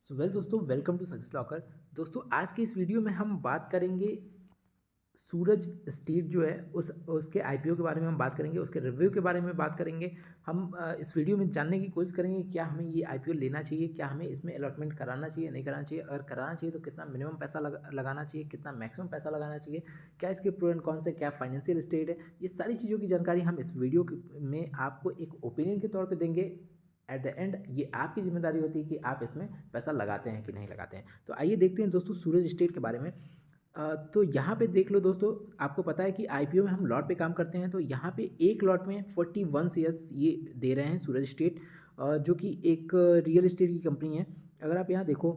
दोस्तों, welcome to success locker. दोस्तों, आज के इस वीडियो में हम बात करेंगे सूरज स्टेट जो है उसके आईपीओ के बारे में हम बात करेंगे, उसके रिव्यू के बारे में बात करेंगे। हम इस वीडियो में जानने की कोशिश करेंगे क्या हमें ये आईपीओ लेना चाहिए, क्या हमें इसमें अलॉटमेंट कराना चाहिए, नहीं कराना चाहिए, अगर कराना चाहिए तो कितना मिनिमम पैसा लगाना चाहिए, कितना मैक्सिमम पैसा लगाना चाहिए, क्या इसके प्रो एंड कॉन्स है, क्या फाइनेंशियल स्टेट है। ये सारी चीज़ों की जानकारी हम इस वीडियो में आपको एक ओपिनियन के तौर पर देंगे। एट द एंड ये आपकी जिम्मेदारी होती है कि आप इसमें पैसा लगाते हैं कि नहीं लगाते हैं। तो आइए देखते हैं दोस्तों सूरज स्टेट के बारे में। तो यहाँ पे देख लो दोस्तों, आपको पता है कि आईपीओ में हम लॉट पे काम करते हैं। तो यहाँ पे एक लॉट में 41 शेयर्स ये दे रहे हैं सूरज स्टेट, जो कि एक रियल एस्टेट की कंपनी है। अगर आप यहाँ देखो,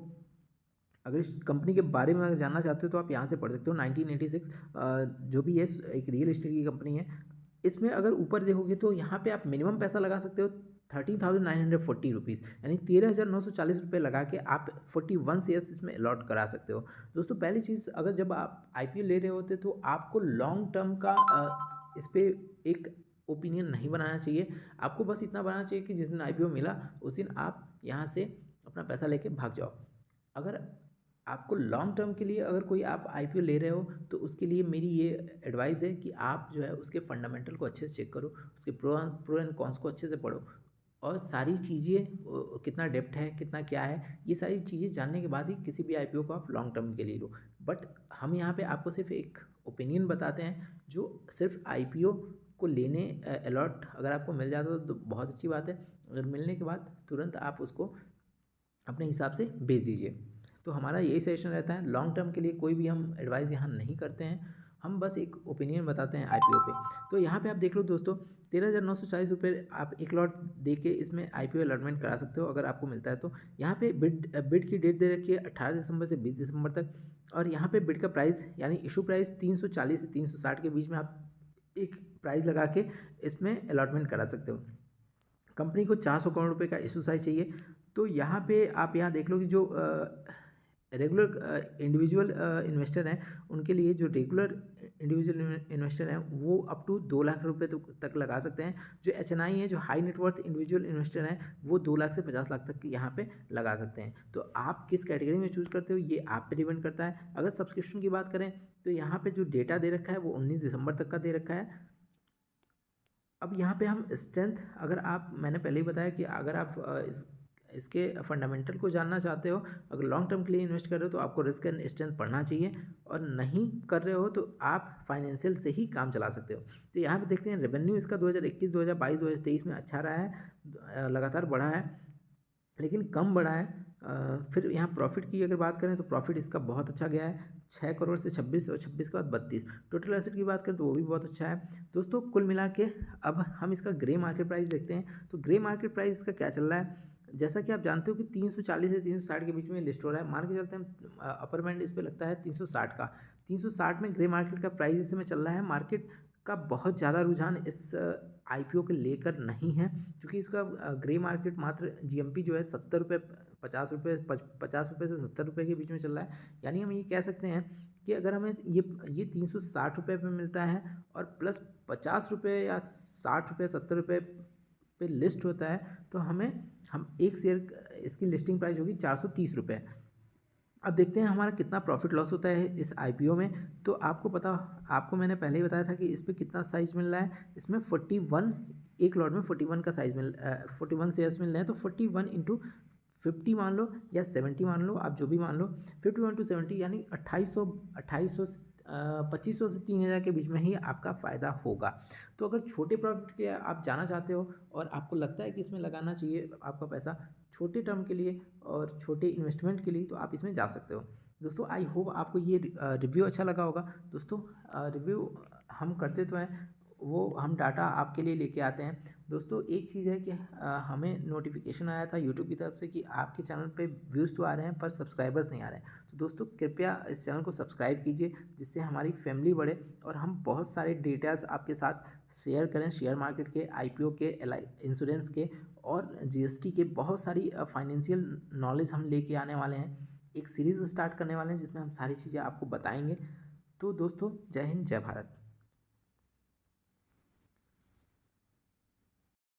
अगर इस कंपनी के बारे में अगर जानना चाहते हो तो आप यहाँ से पढ़ सकते हो। 1986 जो भी है एक रियल एस्टेट की कंपनी है। इसमें अगर ऊपर देखोगे तो यहाँ पे आप मिनिमम पैसा लगा सकते हो 13,940 रुपीज़, यानी 13,940 रुपये लगा के आप 41 शेयर्स इसमें अलॉट करा सकते हो। दोस्तों, पहली चीज़, अगर जब आप आईपीओ ले रहे होते तो आपको लॉन्ग टर्म का इस पर एक ओपिनियन नहीं बनाना चाहिए। आपको बस इतना बनाना चाहिए कि जिस दिन आईपीओ मिला उस दिन आप यहाँ से अपना पैसा लेके भाग जाओ। अगर आपको लॉन्ग टर्म के लिए अगर कोई आप आईपीओ ले रहे हो तो उसके लिए मेरी ये एडवाइस है कि आप जो है उसके फंडामेंटल को अच्छे से चेक करो, उसके प्रो एंड कॉन्स को अच्छे से पढ़ो, और सारी चीज़ें कितना डेप्थ है, कितना क्या है, ये सारी चीज़ें जानने के बाद ही किसी भी आईपीओ को आप लॉन्ग टर्म के लिए लो। बट हम यहाँ पे आपको सिर्फ एक ओपिनियन बताते हैं, जो सिर्फ आईपीओ को लेने अलॉट अगर आपको मिल जाता है तो बहुत अच्छी बात है। अगर मिलने के बाद तुरंत आप उसको अपने हिसाब से बेच दीजिए। तो हमारा यही सजेशन रहता है। लॉन्ग टर्म के लिए कोई भी हम एडवाइस यहाँ नहीं करते हैं, हम बस एक ओपिनियन बताते हैं आईपीओ पे। तो यहाँ पे आप देख लो दोस्तों, 13,940 रुपये आप एक लॉट दे के इसमें आईपीओ अलॉटमेंट करा सकते हो अगर आपको मिलता है तो। यहाँ पे बिड की डेट दे रखी है 18 दिसंबर से 20 दिसंबर तक, और यहाँ पे बिड का प्राइस यानी इशू प्राइस 340 से 360 के बीच में आप एक प्राइस लगा के इसमें अलॉटमेंट करा सकते हो। कंपनी को 400 करोड़ रुपए का इशू साइज चाहिए। तो यहाँ पे आप यहाँ देख लो कि जो रेगुलर इंडिविजुअल इन्वेस्टर हैं उनके लिए, जो रेगुलर इंडिविजुअल इन्वेस्टर हैं वो अप टू 2 लाख रुपए तक लगा सकते हैं। जो एचएनआई है, जो हाई नेटवर्थ इंडिविजुअल इन्वेस्टर हैं, वो 2 लाख से 50 लाख तक यहाँ पे लगा सकते हैं। तो आप किस कैटेगरी में चूज करते हो ये आप पे डिपेंड करता है। अगर सब्सक्रिप्शन की बात करें तो यहाँ पे जो डेटा दे रखा है वो 19 दिसंबर तक का दे रखा है। अब यहाँ पे हम स्ट्रेंथ, अगर आप, मैंने पहले ही बताया कि अगर आप इसके फंडामेंटल को जानना चाहते हो, अगर लॉन्ग टर्म के लिए इन्वेस्ट कर रहे हो तो आपको रिस्क एंड स्ट्रेंथ पढ़ना चाहिए, और नहीं कर रहे हो तो आप फाइनेंशियल से ही काम चला सकते हो। तो यहाँ पे देखते हैं रेवेन्यू इसका 2021, 2022, 2023 में अच्छा रहा है, लगातार बढ़ा है, लेकिन कम बढ़ा है। फिर यहाँ प्रॉफिट की अगर बात करें तो प्रॉफिट इसका बहुत अच्छा गया है, 6 करोड़ से 26, और 26 के बाद 32। टोटल एसेट की बात करें तो वो भी बहुत अच्छा है। दोस्तों, कुल मिला के अब हम इसका ग्रे मार्केट प्राइस देखते हैं। तो ग्रे मार्केट प्राइस इसका क्या चल रहा है, जैसा कि आप जानते हो कि 340 से 360 के बीच में लिस्ट हो रहा है। मान के चलते हैं अपर बैंड इस पर लगता है 360 का। 360 में ग्रे मार्केट का प्राइस इस समय चल रहा है। मार्केट का बहुत ज़्यादा रुझान इस आईपीओ के लेकर नहीं है, क्योंकि इसका ग्रे मार्केट मात्र जीएमपी जो है 70 रुपये, 50 रुपये, 50 रुपये से 70 रुपये के बीच में चल रहा है। यानी हम ये कह सकते हैं कि अगर हमें ये 360 रुपये पे मिलता है और प्लस 50 रुपये या 60 रुपये, 70 रुपये पे लिस्ट होता है, तो हम एक शेयर इसकी लिस्टिंग प्राइस होगी 430 रुपये। अब देखते हैं हमारा कितना प्रॉफिट लॉस होता है इस आईपीओ में। तो आपको मैंने पहले ही बताया था कि इस पर कितना साइज मिल रहा है। इसमें 41, एक लॉट में 41 का साइज 41 शेयर्स मिल रहे हैं। तो 41 इंटू 50 मान लो या 70 मान लो, आप जो भी मान लो, 51 टू 70 यानी 2800 2500 से 3000 के बीच में ही आपका फ़ायदा होगा। तो अगर छोटे प्रॉफिट के आप जाना चाहते हो और आपको लगता है कि इसमें लगाना चाहिए आपका पैसा छोटे टर्म के लिए और छोटे इन्वेस्टमेंट के लिए, तो आप इसमें जा सकते हो। दोस्तों, आई होप आपको ये रिव्यू अच्छा लगा होगा। दोस्तों, रिव्यू हम करते तो हैं, वो हम डाटा आपके लिए लेके आते हैं। दोस्तों, एक चीज़ है कि हमें नोटिफिकेशन आया था यूट्यूब की तरफ से कि आपके चैनल पे व्यूज़ तो आ रहे हैं पर सब्सक्राइबर्स नहीं आ रहे हैं। तो दोस्तों, कृपया इस चैनल को सब्सक्राइब कीजिए, जिससे हमारी फैमिली बढ़े और हम बहुत सारे डेटास आपके साथ शेयर करें, शेयर मार्केट के, आईपीओ के, इंश्योरेंस के और जीएसटी के। बहुत सारी फाइनेंशियल नॉलेज हम लेके आने वाले हैं। एक सीरीज़ स्टार्ट करने वाले हैं जिसमें हम सारी चीज़ें आपको बताएंगे। तो दोस्तों, जय हिंद, जय भारत।